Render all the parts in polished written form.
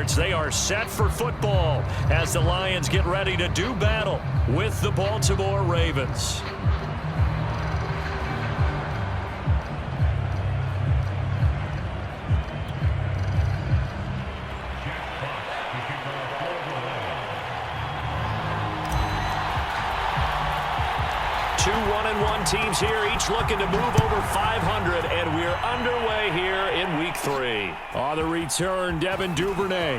starts. They are set for football as the Lions get ready to do battle with the Baltimore Ravens. Two 1-1 teams here, each looking to move over 500, and we're underway here in Week 3. On the return, Devin Duvernay.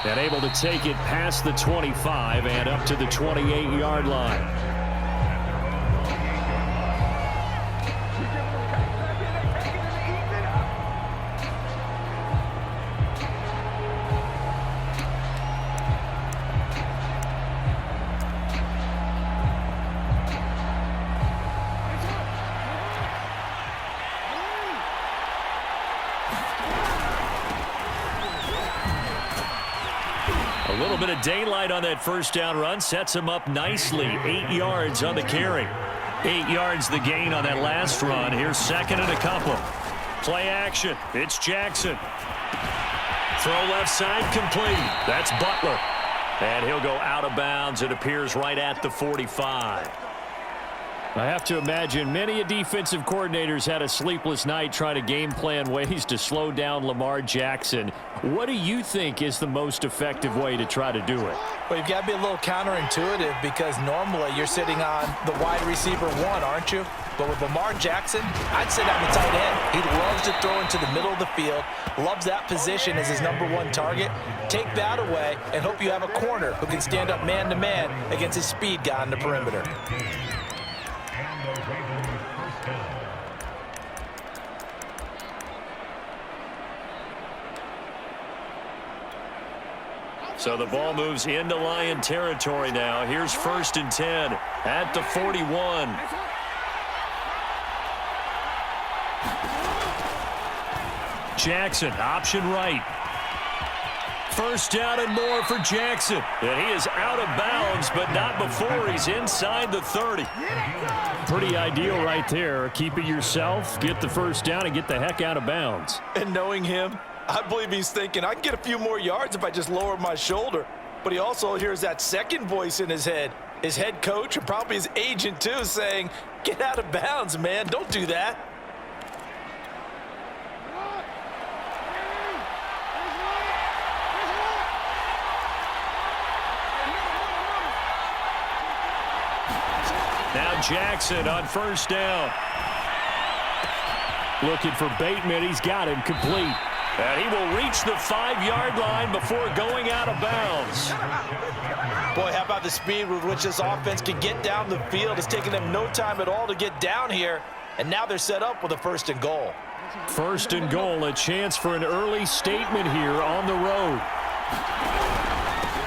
And able to take it past the 25 and up to the 28-yard line. A little bit of daylight on that first down run sets him up nicely. 8 yards on the carry. 8 yards the gain on that last run. Here's second and a couple. Play action. It's Jackson. Throw left side complete. That's Butler. And he'll go out of bounds. It appears right at the 45. I have to imagine many defensive coordinators had a sleepless night trying to game plan ways to slow down Lamar Jackson. What do you think is the most effective way to try to do it? Well, you've got to be a little counterintuitive because normally you're sitting on the wide receiver one, aren't you? But with Lamar Jackson, I'd sit on the tight end. He loves to throw into the middle of the field, loves that position as his #1 target. Take that away and hope you have a corner who can stand up man-to-man against his speed guy on the perimeter. So the ball moves into Lion territory now. Here's 1st and 10 at the 41. Jackson, option right. First down and more for Jackson. And he is out of bounds, but not before he's inside the 30. Pretty ideal right there. Keep it yourself, get the first down, and get the heck out of bounds. And knowing him, I believe he's thinking, I can get a few more yards if I just lower my shoulder. But he also hears that second voice in his head. His head coach and probably his agent, too, saying, get out of bounds, man. Don't do that. Now Jackson on first down. Looking for Bateman. He's got him complete. And he will reach the 5-yard line before going out of bounds. Boy, how about the speed with which this offense can get down the field? It's taken them no time at all to get down here. And now they're set up with a 1st and goal. 1st and goal, a chance for an early statement here on the road.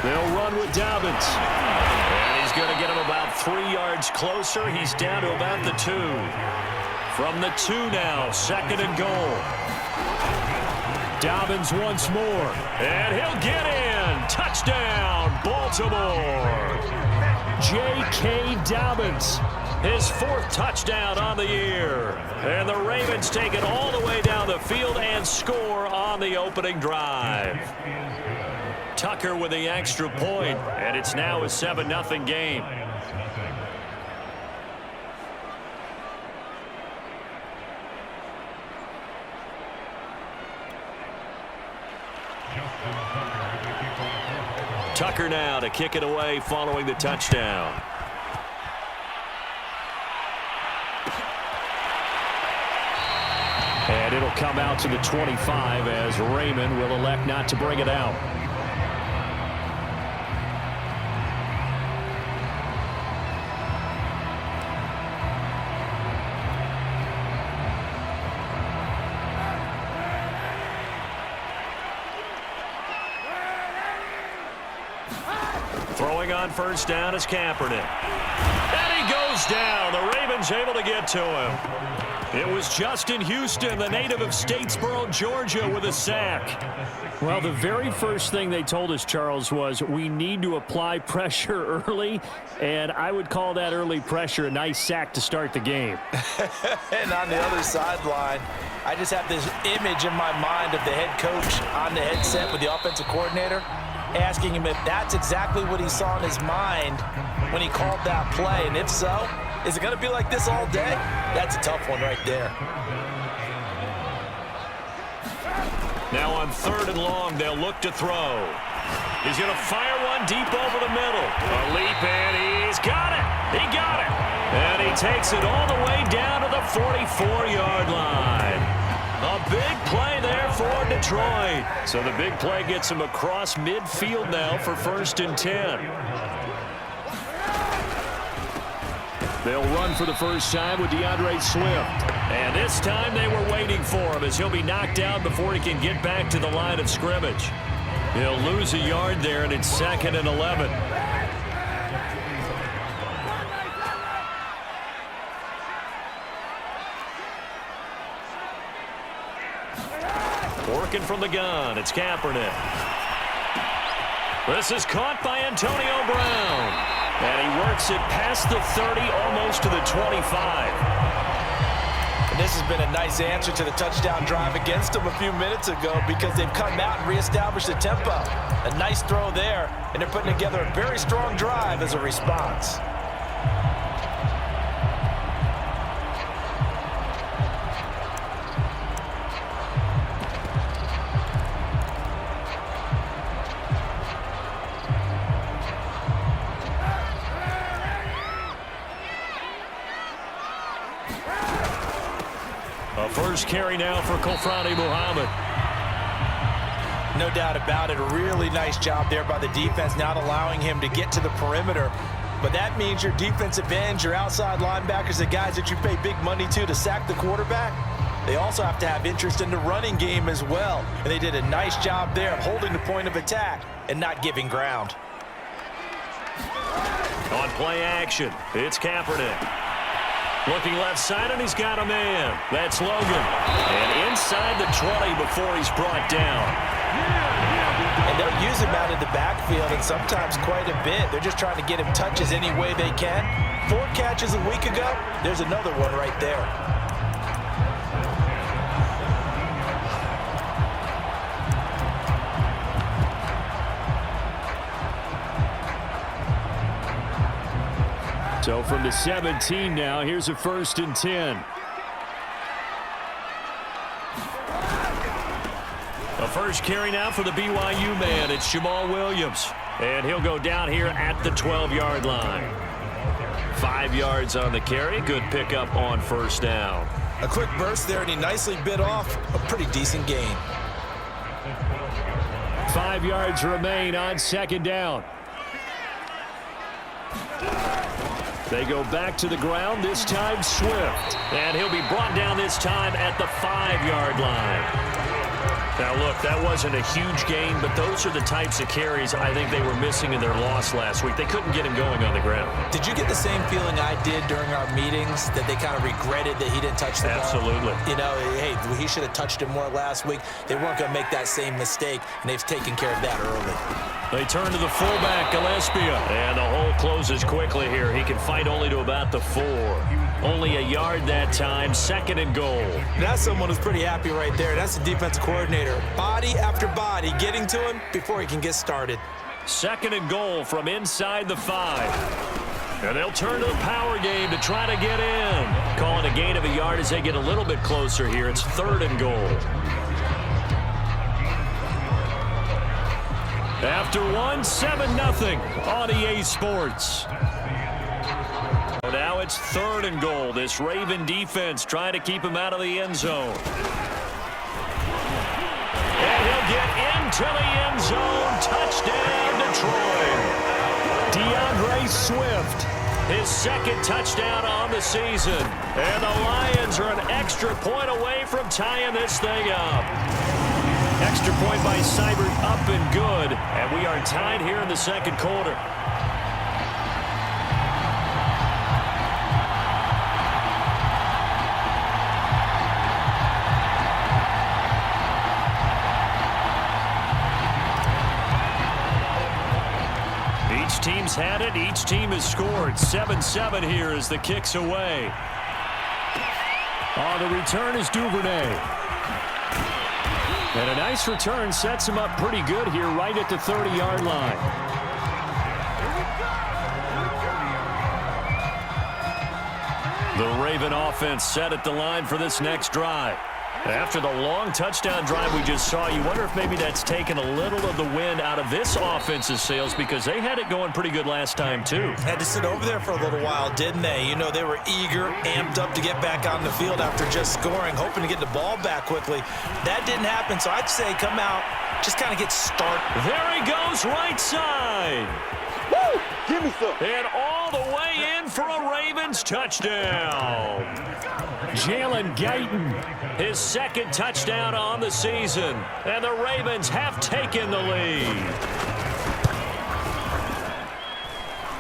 They'll run with Dobbins. And he's going to get him about 3 yards closer. He's down to about the 2. From the 2 now, 2nd and goal. Dobbins once more, and he'll get in. Touchdown, Baltimore. J.K. Dobbins, his 4th touchdown on the year. And the Ravens take it all the way down the field and score on the opening drive. Tucker with the extra point, and it's now a 7-0 game. Tucker now to kick it away following the touchdown. And it'll come out to the 25 as Raymond will elect not to bring it out. Throwing on first down is Kaepernick. And he goes down. The Ravens able to get to him. It was Justin Houston, the native of Statesboro, Georgia, with a sack. Well, the very first thing they told us, Charles, was we need to apply pressure early, and I would call that early pressure a nice sack to start the game. And on the other sideline, I just have this image in my mind of the head coach on the headset with the offensive coordinator asking him if that's exactly what he saw in his mind when he called that play. And if so, is it going to be like this all day? That's a tough one right there. Now on 3rd and long, they'll look to throw. He's going to fire one deep over the middle. A leap, and he's got it. He got it. And he takes it all the way down to the 44-yard line. A big play there for Detroit. So the big play gets him across midfield now for 1st and 10. They'll run for the first time with DeAndre Swift. And this time they were waiting for him as he'll be knocked down before he can get back to the line of scrimmage. He'll lose a yard there, and it's 2nd and 11. Working from the gun, it's Kaepernick. This is caught by Antonio Brown. And he works it past the 30, almost to the 25. And this has been a nice answer to the touchdown drive against them a few minutes ago because they've come out and reestablished the tempo. A nice throw there, and they're putting together a very strong drive as a response. A first carry now for Kofrani Muhammad. No doubt about it. A really nice job there by the defense, not allowing him to get to the perimeter. But that means your defensive ends, your outside linebackers, the guys that you pay big money to sack the quarterback, they also have to have interest in the running game as well. And they did a nice job there of holding the point of attack and not giving ground. On play action, it's Kaepernick. Looking left side, and he's got a man. That's Logan. And inside the 20 before he's brought down. And they'll use him out of the backfield, and sometimes quite a bit. They're just trying to get him touches any way they can. 4 catches a week ago. There's another one right there. So from the 17 now, here's a 1st and 10. A first carry now for the BYU man. It's Jamal Williams. And he'll go down here at the 12-yard line. 5 yards on the carry. Good pickup on 1st down. A quick burst there, and he nicely bit off a pretty decent gain. 5 yards remain on 2nd down. They go back to the ground, this time Swift. And he'll be brought down this time at the 5-yard line. Now, look, that wasn't a huge gain, but those are the types of carries I think they were missing in their loss last week. They couldn't get him going on the ground. Did you get the same feeling I did during our meetings, that they kind of regretted that he didn't touch the ball? Absolutely. You know, hey, he should have touched it more last week. They weren't going to make that same mistake, and they've taken care of that early. They turn to the fullback, Gillespie. And the hole closes quickly here. He can fight only to about the 4. Only a yard that time, 2nd and goal. That's someone who's pretty happy right there. That's the defensive coordinator. Body after body getting to him before he can get started. 2nd and goal from inside the 5. And they'll turn to the power game to try to get in. Calling a gain of a yard as they get a little bit closer here. It's 3rd and goal. After 1, 7-0 on EA Sports. Now it's 3rd and goal. This Raven defense trying to keep him out of the end zone. And he'll get into the end zone. Touchdown, Detroit. DeAndre Swift, his 2nd touchdown on the season. And the Lions are an extra point away from tying this thing up. Extra point by Seibert, up and good. And we are tied here in the 2nd quarter. Each team's had it. Each team has scored. 7-7 here as the kick's away. On the return is Duvernay. And a nice return sets him up pretty good here right at the 30-yard line. The Raven offense set at the line for this next drive. After the long touchdown drive we just saw, you wonder if maybe that's taken a little of the wind out of this offense's sails because they had it going pretty good last time too. Had to sit over there for a little while, didn't they? You know, they were eager, amped up to get back on the field after just scoring, hoping to get the ball back quickly. That didn't happen, so I'd say come out, just kind of get started. There he goes, right side. Woo! Give me some. And all the way in for a Ravens touchdown. Jalen Guyton, his second touchdown on the season. And the Ravens have taken the lead.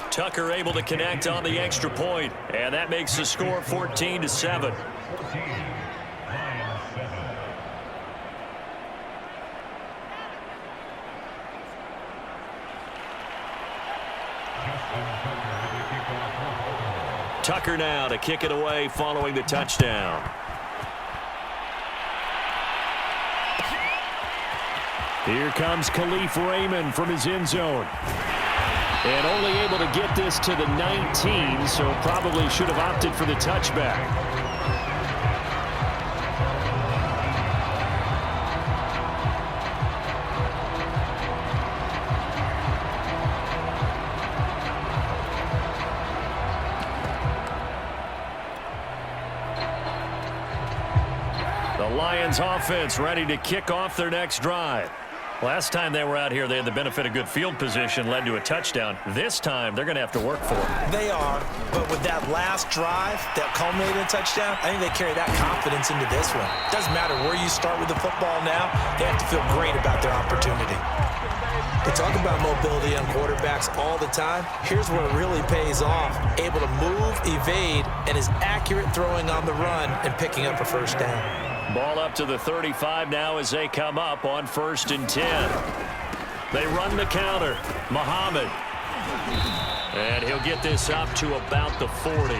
Tucker able to connect on the extra point, and that makes the score 14-7. Tucker now to kick it away following the touchdown. Here comes Khalif Raymond from his end zone. And only able to get this to the 19, so probably should have opted for the touchback. Lions offense ready to kick off their next drive. Last time they were out here, they had the benefit of good field position, led to a touchdown. This time, they're going to have to work for it. They are, but with that last drive that culminated in a touchdown, I think they carry that confidence into this one. Doesn't matter where you start with the football now, they have to feel great about their opportunity. They talk about mobility on quarterbacks all the time. Here's where it really pays off. Able to move, evade, and is accurate throwing on the run and picking up a first down. Ball up to the 35 now as they come up on 1st and 10. They run the counter. Muhammad. And he'll get this up to about the 40.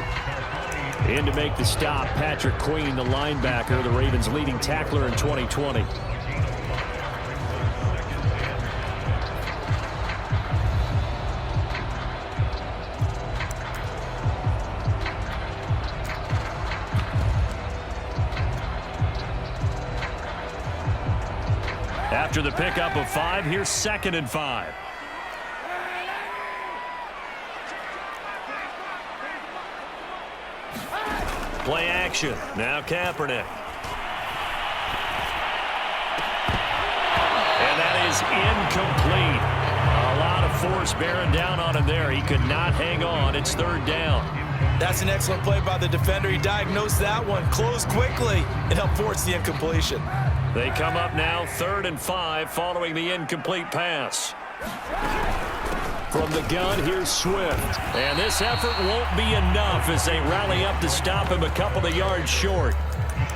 In to make the stop, Patrick Queen, the linebacker, the Ravens' leading tackler in 2020. After the pickup of 5, here's 2nd and 5. Play action. Now Kaepernick. And that is incomplete. A lot of force bearing down on him there. He could not hang on. It's 3rd down. That's an excellent play by the defender. He diagnosed that one, closed quickly, and helped force the incompletion. They come up now 3rd and 5 following the incomplete pass. From the gun, here's Swift. And this effort won't be enough as they rally up to stop him a couple of yards short.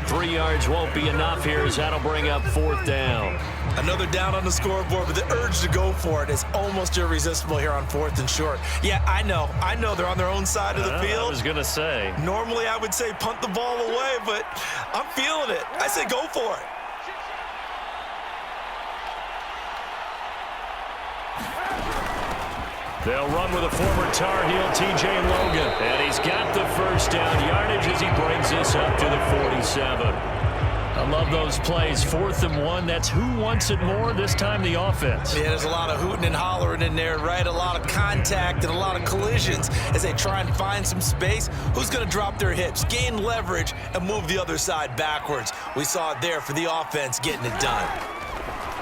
3 yards won't be enough here as that'll bring up 4th down. Another down on the scoreboard, but the urge to go for it is almost irresistible here on 4th and short. Yeah, I know they're on their own side of the field. I was going to say. Normally I would say punt the ball away, but I'm feeling it. I say go for it. They'll run with a former Tar Heel, T.J. Logan. And he's got the first down yardage as he brings this up to the 47. I love those plays. 4th and 1. That's who wants it more, this time the offense. Yeah, there's a lot of hooting and hollering in there, right? A lot of contact and a lot of collisions as they try and find some space. Who's going to drop their hips, gain leverage, and move the other side backwards? We saw it there for the offense getting it done.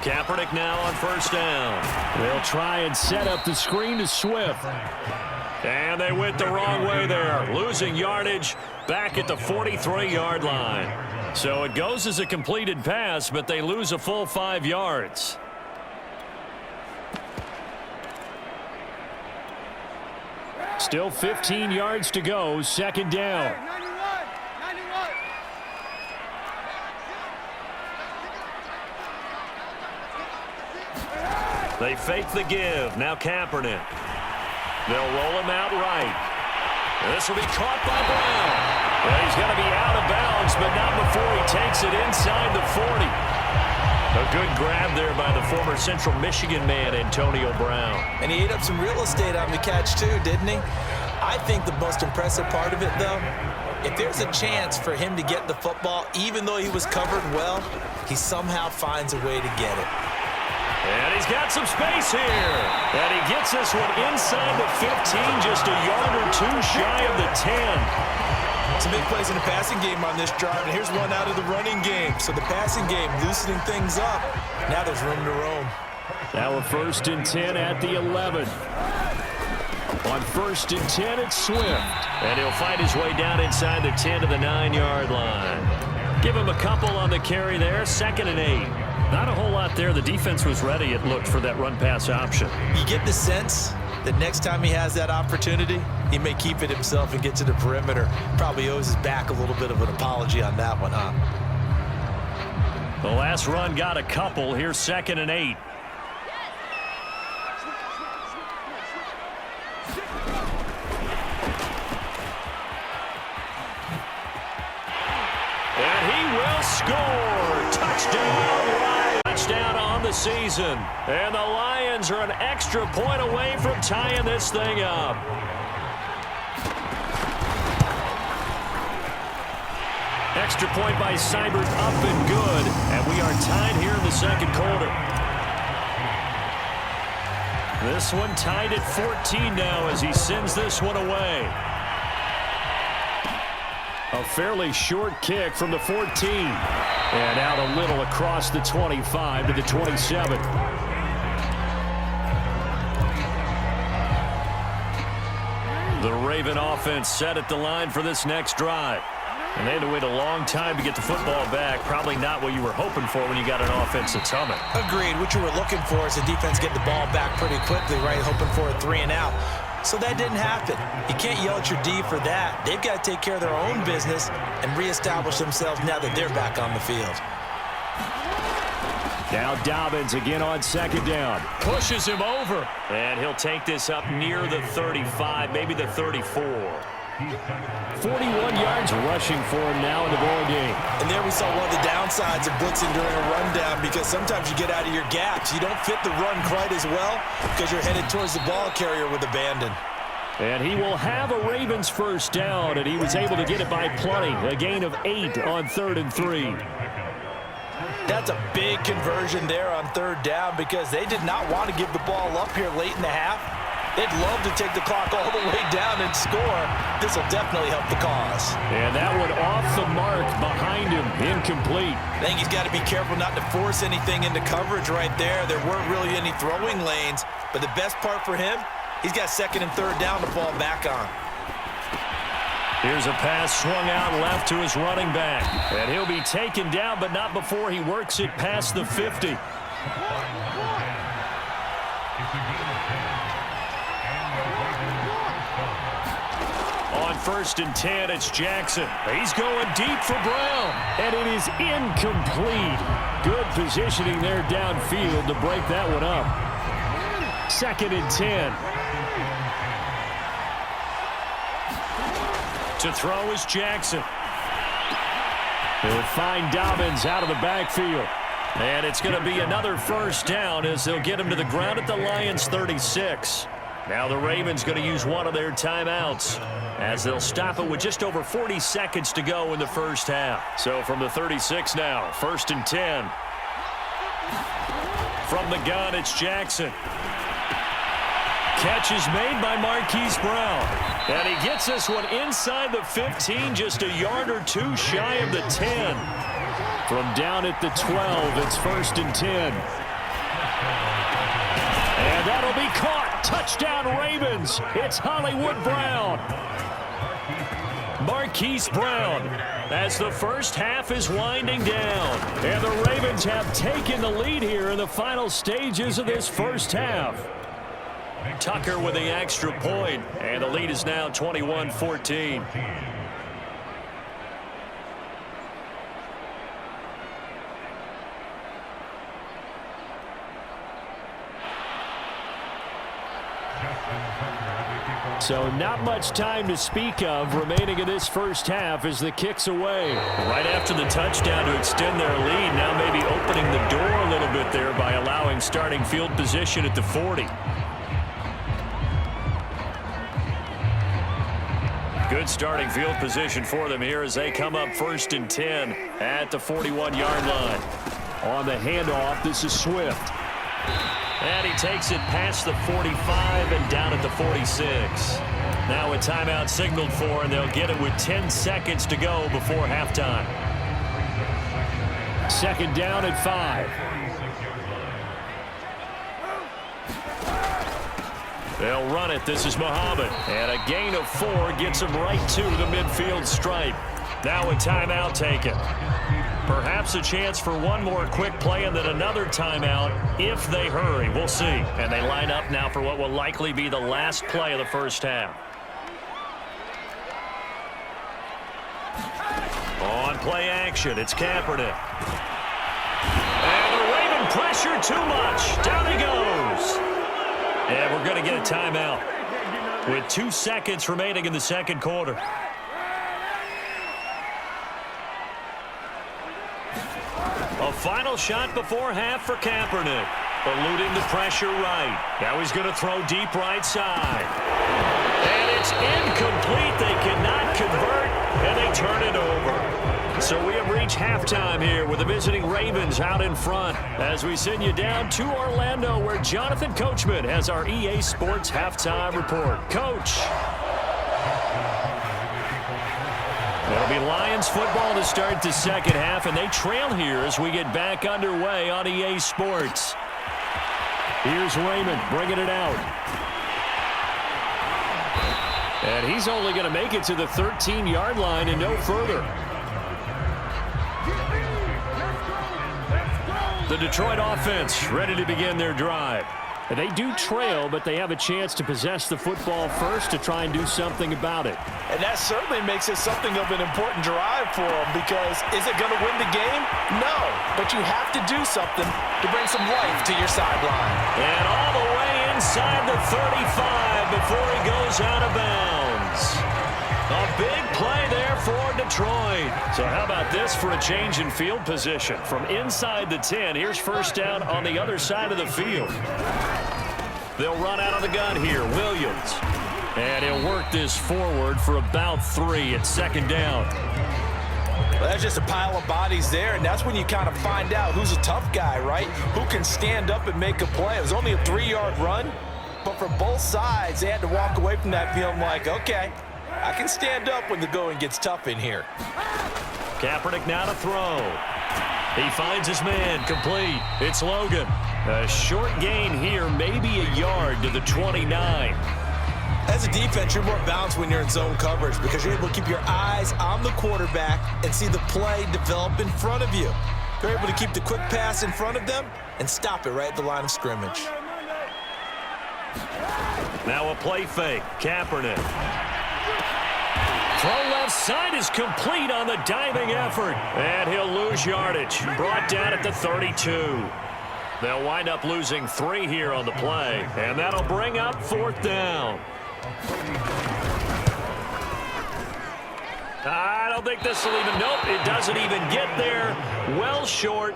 Kaepernick now on 1st down. They'll try and set up the screen to Swift. And they went the wrong way there. Losing yardage back at the 43-yard line. So it goes as a completed pass, but they lose a full 5 yards. Still 15 yards to go, 2nd down. They fake the give. Now Kaepernick. They'll roll him out right. This will be caught by Brown. Well, he's going to be out of bounds, but not before he takes it inside the 40. A good grab there by the former Central Michigan man, Antonio Brown. And he ate up some real estate on the catch too, didn't he? I think the most impressive part of it, though, if there's a chance for him to get the football, even though he was covered well, he somehow finds a way to get it. And he's got some space here. And he gets this one inside the 15, just a yard or two shy of the 10. Some big plays in the passing game on this drive, and here's one out of the running game. So the passing game loosening things up. Now there's room to roam. Now a 1st and 10 at the 11. On 1st and 10, it's Swift. And he'll find his way down inside the 10 to the 9-yard line. Give him a couple on the carry there. 2nd and 8. Not a whole lot there. The defense was ready, it looked, for that run-pass option. You get the sense that next time he has that opportunity, he may keep it himself and get to the perimeter. Probably owes his back a little bit of an apology on that one, huh? The last run got a couple. Here's 2nd and 8. And he will score. Touchdown. Touchdown on the season. And the Lions are an extra point away from tying this thing up. Extra point by Seibert, up and good. And we are tied here in the 2nd quarter. This one tied at 14 now as he sends this one away. A fairly short kick from the 14. And out a little across the 25 to the 27. The Raven offense set at the line for this next drive. And they had to wait a long time to get the football back. Probably not what you were hoping for when you got an offense that's humming. Agreed. What you were looking for is the defense get the ball back pretty quickly, right? Hoping for a 3 and out. So that didn't happen. You can't yell at your D for that. They've got to take care of their own business and reestablish themselves now that they're back on the field. Now Dobbins again on 2nd down. Pushes him over. And he'll take this up near the 35, maybe the 34. 41 yards rushing for him now in the ball game. And there we saw one of the downsides of blitzing during a rundown, because sometimes you get out of your gaps. You don't fit the run quite as well because you're headed towards the ball carrier with abandon. And he will have a Ravens 1st down, and he was able to get it by plenty. A gain of 8 on 3rd and 3. That's a big conversion there on 3rd down, because they did not want to give the ball up here late in the half. They'd love to take the clock all the way down and score. This will definitely help the cause. And that one off the mark behind him, incomplete. I think he's got to be careful not to force anything into coverage right there. There weren't really any throwing lanes, but the best part for him, he's got 2nd and 3rd down to fall back on. Here's a pass swung out left to his running back. And he'll be taken down, but not before he works it past the 50. On 1st and 10, it's Jackson. He's going deep for Brown. And it is incomplete. Good positioning there downfield to break that one up. 2nd and 10. To throw is Jackson. He'll find Dobbins out of the backfield. And it's going to be another 1st down as they'll get him to the ground at the Lions' 36. Now the Ravens going to use one of their timeouts as they'll stop it with just over 40 seconds to go in the 1st half. So from the 36 now, 1st and 10. From the gun, it's Jackson. Catch is made by Marquise Brown. And he gets this one inside the 15, just a yard or two shy of the 10. From down at the 12, it's 1st and 10. And that'll be caught. Touchdown Ravens. It's Hollywood Brown. Marquise Brown as the 1st half is winding down. And the Ravens have taken the lead here in the final stages of this 1st half. Tucker with the extra point, and the lead is now 21-14. So not much time to speak of remaining in this first half as the kick's away. Right after the touchdown to extend their lead, now maybe opening the door a little bit there by allowing starting field position at the 40. Good starting field position for them here as they come up 1st and 10 at the 41-yard line. On the handoff, this is Swift. And he takes it past the 45 and down at the 46. Now a timeout signaled for, and they'll get it with 10 seconds to go before halftime. 2nd down at 5. They'll run it. This is Muhammad. And a gain of 4 gets him right to the midfield stripe. Now a timeout taken. Perhaps a chance for one more quick play and then another timeout if they hurry. We'll see. And they line up now for what will likely be the last play of the first half. On play action, it's Kaepernick. And the Raven pressure too much. Down he goes. And we're going to get a timeout with 2 seconds remaining in the second quarter. A final shot before half for Kaepernick. Eluding the pressure right. Now he's going to throw deep right side. And it's incomplete. They cannot convert, and they turn it over. So we have reached halftime here with the visiting Ravens out in front as we send you down to Orlando where Jonathan Coachman has our EA Sports halftime report. Coach. It'll be Lions football to start the second half, and they trail here as we get back underway on EA Sports. Here's Raymond bringing it out. And he's only going to make it to the 13-yard line and no further. The Detroit offense ready to begin their drive. They do trail, but they have a chance to possess the football first to try and do something about it. And that certainly makes it something of an important drive for them because is it going to win the game? No, but you have to do something to bring some life to your sideline. And all the way inside the 35 before he goes out of bounds. A big play there for Detroit. So how about this for a change in field position? From inside the 10, here's first down on the other side of the field. They'll run out of the gun here. Williams. And he'll work this forward for about 3 at 2nd down. Well, that's just a pile of bodies there, and that's when you kind of find out who's a tough guy, right? Who can stand up and make a play. It was only a 3-yard run, but for both sides, they had to walk away from that feeling like, okay, I can stand up when the going gets tough in here. Kaepernick now to throw. He finds his man, complete. It's Logan. A short gain here, maybe a yard to the 29. As a defense, you're more balanced when you're in zone coverage because you're able to keep your eyes on the quarterback and see the play develop in front of you. You're able to keep the quick pass in front of them and stop it right at the line of scrimmage. Now a play fake. Kaepernick. Throw left side is complete on the diving effort. And he'll lose yardage. Brought down at the 32. They'll wind up losing 3 here on the play. And that'll bring up 4th down. I don't think this will even, nope, it doesn't even get there. Well short.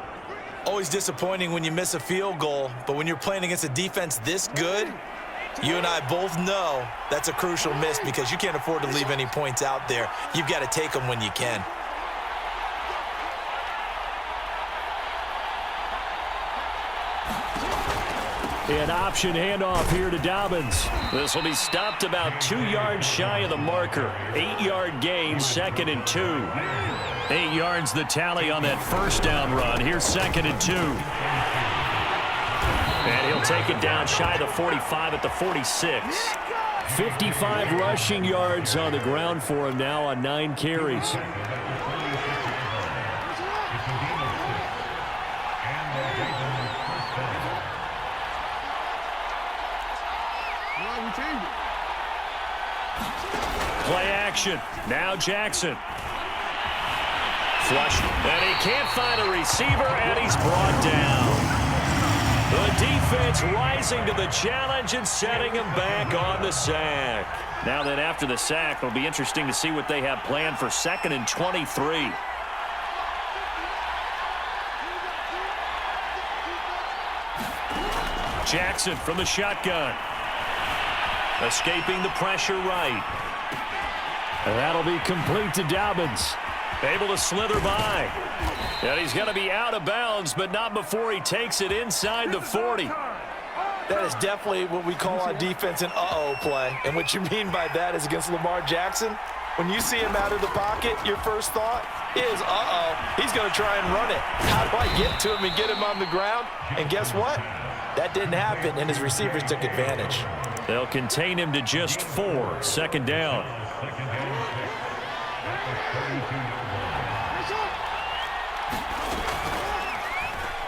Always disappointing when you miss a field goal, but when you're playing against a defense this good, you and I both know that's a crucial miss because you can't afford to leave any points out there. You've got to take them when you can. An option handoff here to Dobbins. This will be stopped about 2 yards shy of the marker. 8-yard gain, 2nd and 2. 8 yards the tally on that first down run. Here's 2nd and 2. And he'll take it down shy of the 45 at the 46. 55 rushing yards on the ground for him now on 9 carries. Play action. Now Jackson. Flush. And he can't find a receiver, and he's brought down. The The defense rising to the challenge and setting him back on the sack. Now then, after the sack, it'll be interesting to see what they have planned for 2nd and 23. Jackson from the shotgun. Escaping the pressure right. And that'll be complete to Dobbins. Able to slither by. And he's going to be out of bounds, but not before he takes it inside the 40. That is definitely what we call on defense an uh-oh play. And what you mean by that is against Lamar Jackson, when you see him out of the pocket, your first thought is, uh-oh, he's going to try and run it. How do I get to him and get him on the ground? And guess what? That didn't happen, and his receivers took advantage. They'll contain him to just 4. 2nd down.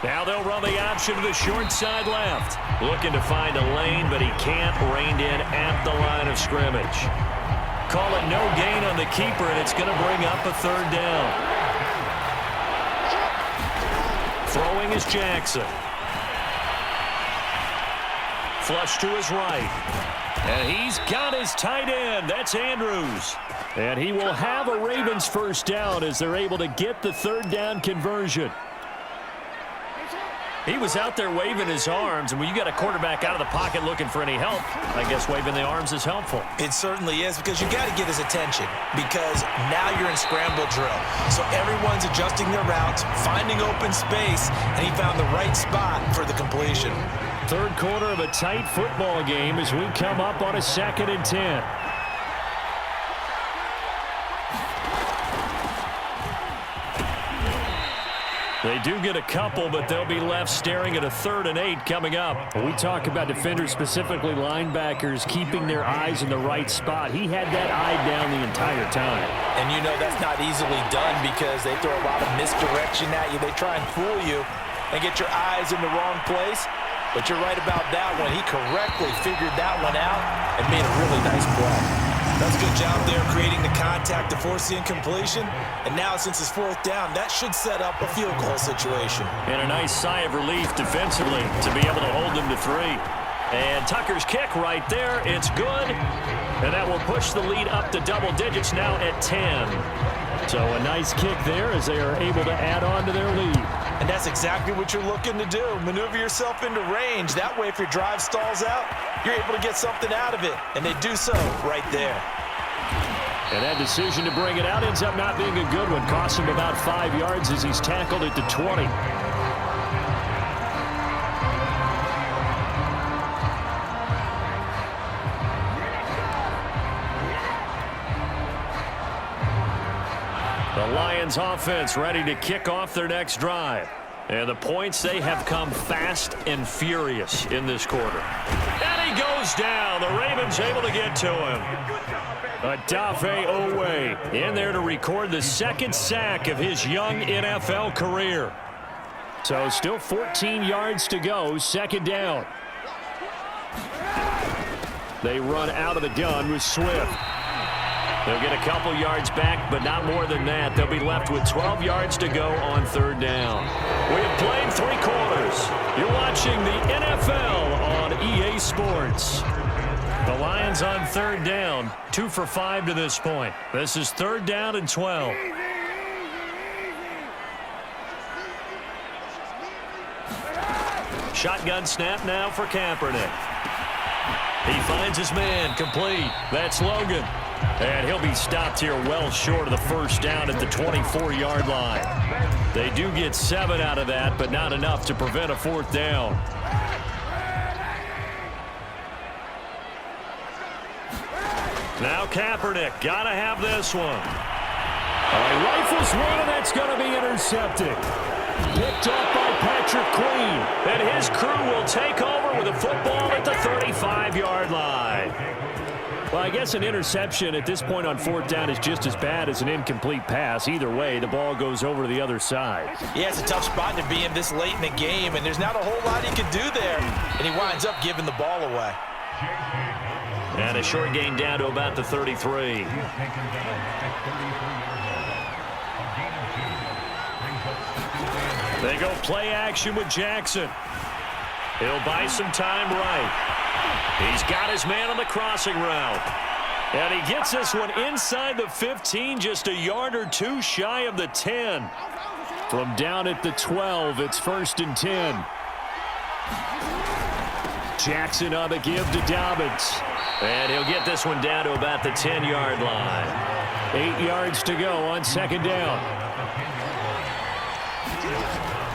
Now they'll run the option to the short side left. Looking to find a lane, but he can't. Reined in at the line of scrimmage. Call it no gain on the keeper, and it's going to bring up a 3rd down. Throwing is Jackson. Flush to his right. And he's got his tight end. That's Andrews. And he will have a Ravens 1st down as they're able to get the 3rd down conversion. He was out there waving his arms, and when you got a quarterback out of the pocket looking for any help, I guess waving the arms is helpful. It certainly is, because you got to get his attention, because now you're in scramble drill. So everyone's adjusting their routes, finding open space, and he found the right spot for the completion. 3rd quarter of a tight football game as we come up on a 2nd and 10. They do get a couple, but they'll be left staring at a 3rd and 8 coming up. We talk about defenders, specifically linebackers, keeping their eyes in the right spot. He had that eye down the entire time. And you know that's not easily done because they throw a lot of misdirection at you. They try and fool you and get your eyes in the wrong place. But you're right about that one. He correctly figured that one out and made a really nice play. That's a good job there creating the contact to force the incompletion. And now since it's 4th down, that should set up a field goal situation. And a nice sigh of relief defensively to be able to hold them to 3. And Tucker's kick right there. It's good. And that will push the lead up to double digits now at 10. So a nice kick there as they are able to add on to their lead. And that's exactly what you're looking to do. Maneuver yourself into range. That way, if your drive stalls out, you're able to get something out of it. And they do so right there. And that decision to bring it out ends up not being a good one. Costs him about 5 yards as he's tackled at the 20. The Lions offense ready to kick off their next drive. And the points, they have come fast and furious in this quarter. And he goes down. The Ravens able to get to him. Odafe Owe in there to record the 2nd sack of his young NFL career. So still 14 yards to go, 2nd down. They run out of the gun with Swift. They'll get a couple yards back, but not more than that. They'll be left with 12 yards to go on 3rd down. We have played 3 quarters. You're watching the NFL on EA Sports. The Lions on 3rd down, 2 for 5 to this point. This is 3rd down and 12. Shotgun snap now for Kaepernick. He finds his man, complete. That's Logan. And he'll be stopped here well short of the 1st down at the 24-yard line. They do get 7 out of that, but not enough to prevent a 4th down. Now Kaepernick, gotta have this one. Rifles one, and that's gonna be intercepted. Picked up by Patrick Queen, and his crew will take over with a football at the 35-yard line. Well, I guess an interception at this point on 4th down is just as bad as an incomplete pass. Either way, the ball goes over to the other side. Yeah, it's a tough spot to be in this late in the game, and there's not a whole lot he can do there. And he winds up giving the ball away. And a short gain down to about the 33. They go play action with Jackson. He'll buy some time right. He's got his man on the crossing route. And he gets this one inside the 15, just a yard or two shy of the 10. From down at the 12, it's 1st and 10. Jackson on the give to Dobbins. And he'll get this one down to about the 10-yard line. 8 yards to go on 2nd down.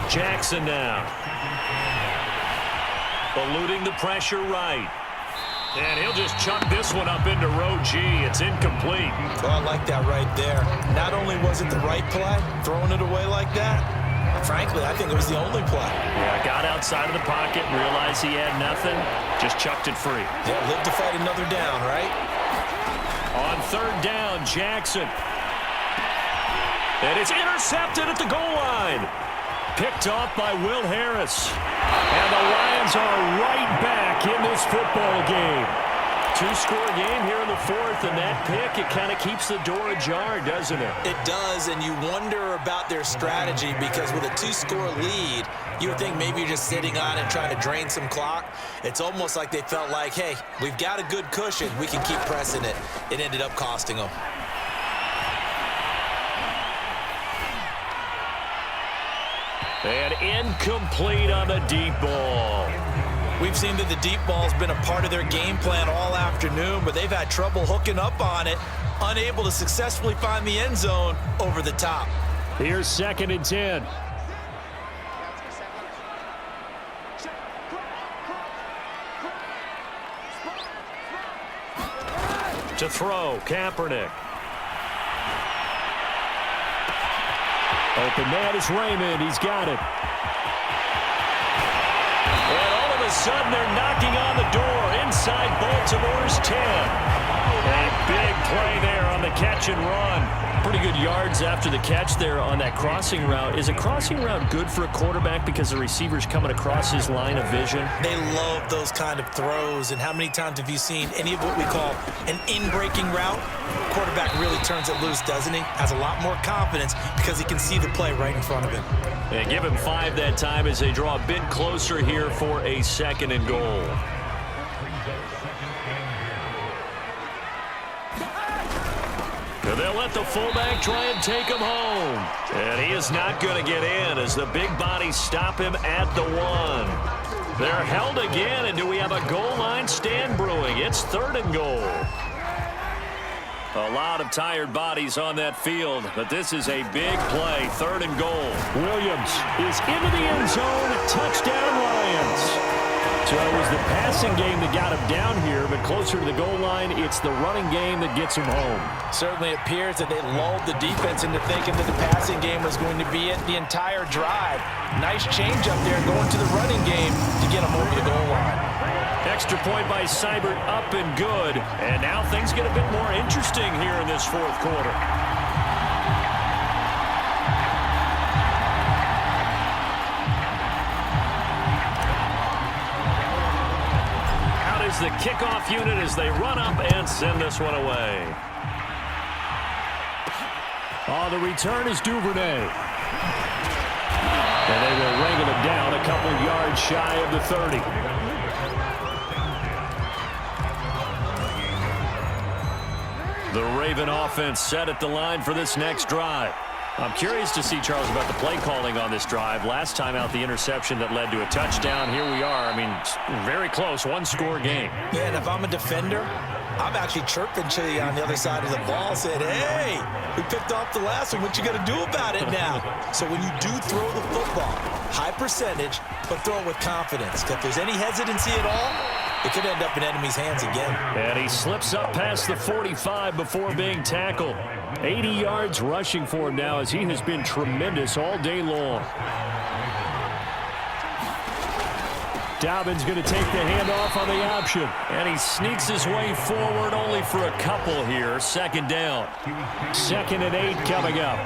Jackson now. Eluding the pressure right. And he'll just chuck this one up into row G. It's incomplete. Oh, I like that right there. Not only was it the right play, throwing it away like that, frankly, I think it was the only play. Yeah, got outside of the pocket, realized he had nothing, just chucked it free. Yeah, live to fight another down, right? On 3rd down, Jackson. And it's intercepted at the goal line. Picked off by Will Harris. And the Lions are right back in this football game. 2-score game here in the 4th, and that pick, it kind of keeps the door ajar, doesn't it? It does, and you wonder about their strategy because with a 2-score lead, you would think maybe you're just sitting on and trying to drain some clock. It's almost like they felt like, hey, we've got a good cushion. We can keep pressing it. It ended up costing them. And incomplete on the deep ball. We've seen that the deep ball's been a part of their game plan all afternoon, but they've had trouble hooking up on it, unable to successfully find the end zone over the top. Here's 2nd and 10. To throw, Kaepernick. Open man is Raymond. He's got it. And all of a sudden, they're knocking on the door inside Baltimore's 10. A big play there on the catch and run. Pretty good yards after the catch there on that crossing route. Is a crossing route good for a quarterback because the receiver's coming across his line of vision? They love those kind of throws. And how many times have you seen any of what we call an in-breaking route? Quarterback really turns it loose, doesn't he? Has a lot more confidence because he can see the play right in front of him. And give him 5 that time as they draw a bit closer here for a 2nd and goal. And they'll let the fullback try and take him home. And he is not going to get in as the big bodies stop him at the 1. They're held again, and do we have a goal line stand brewing? It's 3rd and goal. A lot of tired bodies on that field, but this is a big play. 3rd and goal. Williams is into the end zone. Touchdown, Lions. So it was the passing game that got him down here, but closer to the goal line, it's the running game that gets him home. Certainly appears that they lulled the defense into thinking that the passing game was going to be it the entire drive. Nice change up there going to the running game to get him over the goal line. Extra point by Seibert, up and good. And now things get a bit more interesting here in this 4th quarter. Out is the kickoff unit as they run up and send this one away. Oh, the return is Duvernay. And they will wrangle him down a couple yards shy of the 30. The Raven offense set at the line for this next drive. I'm curious to see, Charles, about the play calling on this drive. Last time out, the interception that led to a touchdown. Here we are. I mean, very close, 1-score game. Yeah, and if I'm a defender, I'm actually chirping to you on the other side of the ball, saying, hey, we picked off the last one. What you going to do about it now? So when you do throw the football, high percentage, but throw it with confidence. If there's any hesitancy at all, it could end up in enemy's hands again. And he slips up past the 45 before being tackled. 80 yards rushing for him now as he has been tremendous all day long. Dobbins going to take the handoff on the option. And he sneaks his way forward only for a couple here. 2nd down. 2nd and 8 coming up.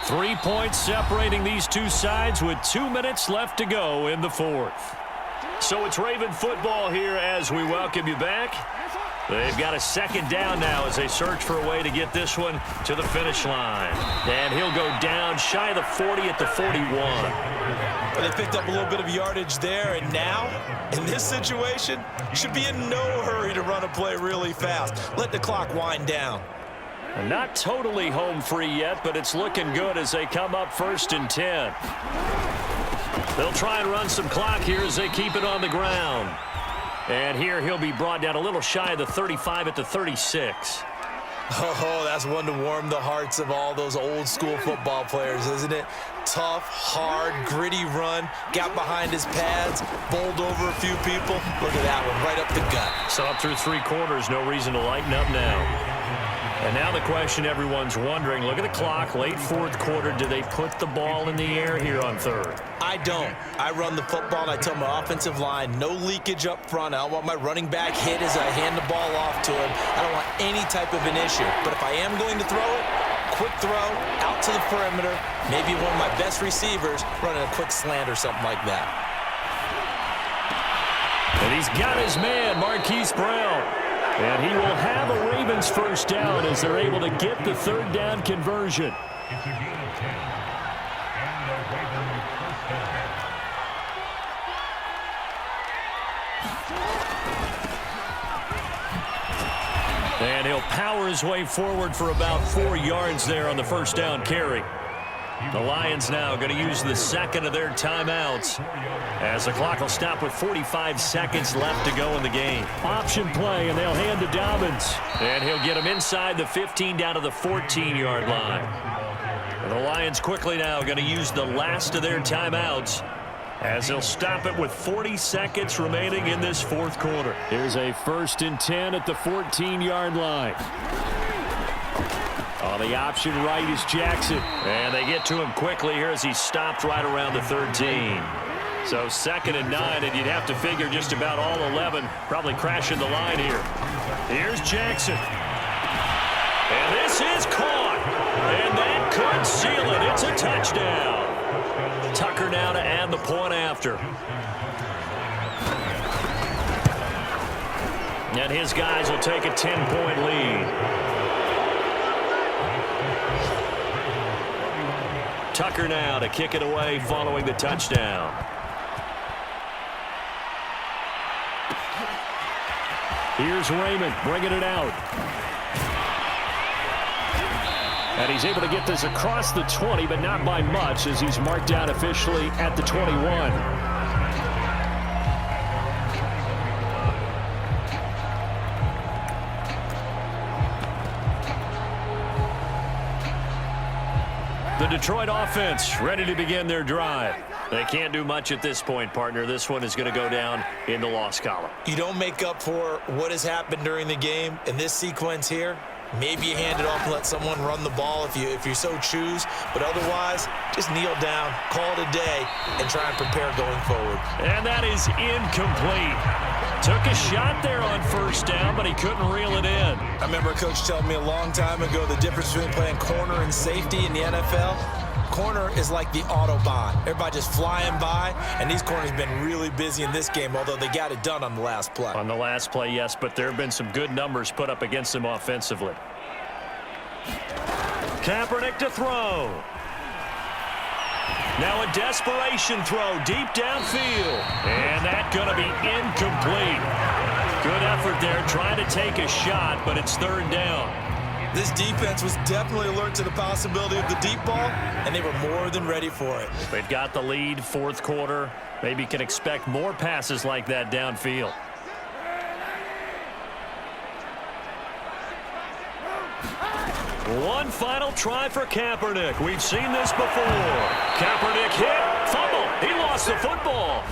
Three points separating these two sides with 2 minutes left to go in the 4th. So it's Raven football here as we welcome you back. They've got a second down now as they search for a way to get this one to the finish line. And he'll go down shy of the 40 at the 41. Well, they picked up a little bit of yardage there, and now, in this situation, should be in no hurry to run a play really fast. Let the clock wind down. Not totally home free yet, but it's looking good as they come up 1st and 10. They'll try and run some clock here as they keep it on the ground. And here he'll be brought down a little shy of the 35 at the 36. Oh, that's one to warm the hearts of all those old school football players, isn't it? Tough, hard, gritty run, got behind his pads, bowled over a few people. Look at that one, right up the gut. So up through 3 quarters, no reason to lighten up now. And now the question everyone's wondering, look at the clock, late 4th quarter, do they put the ball in the air here on 3rd? I don't. I run the football, and I tell my offensive line, no leakage up front. I don't want my running back hit as I hand the ball off to him. I don't want any type of an issue. But if I am going to throw it, quick throw, out to the perimeter, maybe one of my best receivers running a quick slant or something like that. And he's got his man, Marquise Brown. And he will have a Ravens 1st down as they're able to get the 3rd down conversion. And he'll power his way forward for about 4 yards there on the 1st down carry. The Lions now going to use the 2nd of their timeouts as the clock will stop with 45 seconds left to go in the game. Option play, and they'll hand to Dobbins. And he'll get him inside the 15 down to the 14-yard line. And the Lions quickly now going to use the last of their timeouts as they'll stop it with 40 seconds remaining in this 4th quarter. Here's a 1st and 10 at the 14-yard line. On the option right is Jackson. And they get to him quickly here as he stopped right around the 13. So 2nd and 9, and you'd have to figure just about all 11 probably crashing the line here. Here's Jackson. And this is caught. And that could seal it. It's a touchdown. Tucker now to add the point after. And his guys will take a 10-point lead. Tucker now to kick it away following the touchdown. Here's Raymond bringing it out. And he's able to get this across the 20, but not by much as he's marked down officially at the 21. The Detroit offense ready to begin their drive. They can't do much at this point, partner. This one is going to go down in the loss column. You don't make up for what has happened during the game in this sequence here. Maybe you hand it off and let someone run the ball if you so choose. But otherwise, just kneel down, call it a day, and try and prepare going forward. And that is incomplete. Took a shot there on 1st down, but he couldn't reel it in. I remember a coach telling me a long time ago the difference between playing corner and safety in the NFL. Corner is like the Autobahn. Everybody just flying by, and these corners have been really busy in this game, although they got it done on the last play. On the last play, yes, but there have been some good numbers put up against them offensively. Kaepernick to throw. Now a desperation throw deep downfield. And that's going to be incomplete. Good effort there trying to take a shot, but it's 3rd down. This defense was definitely alert to the possibility of the deep ball, and they were more than ready for it. They've got the lead, 4th quarter. Maybe can expect more passes like that downfield. One final try for Kaepernick. We've seen this before. Kaepernick hit, fumble. He lost the football.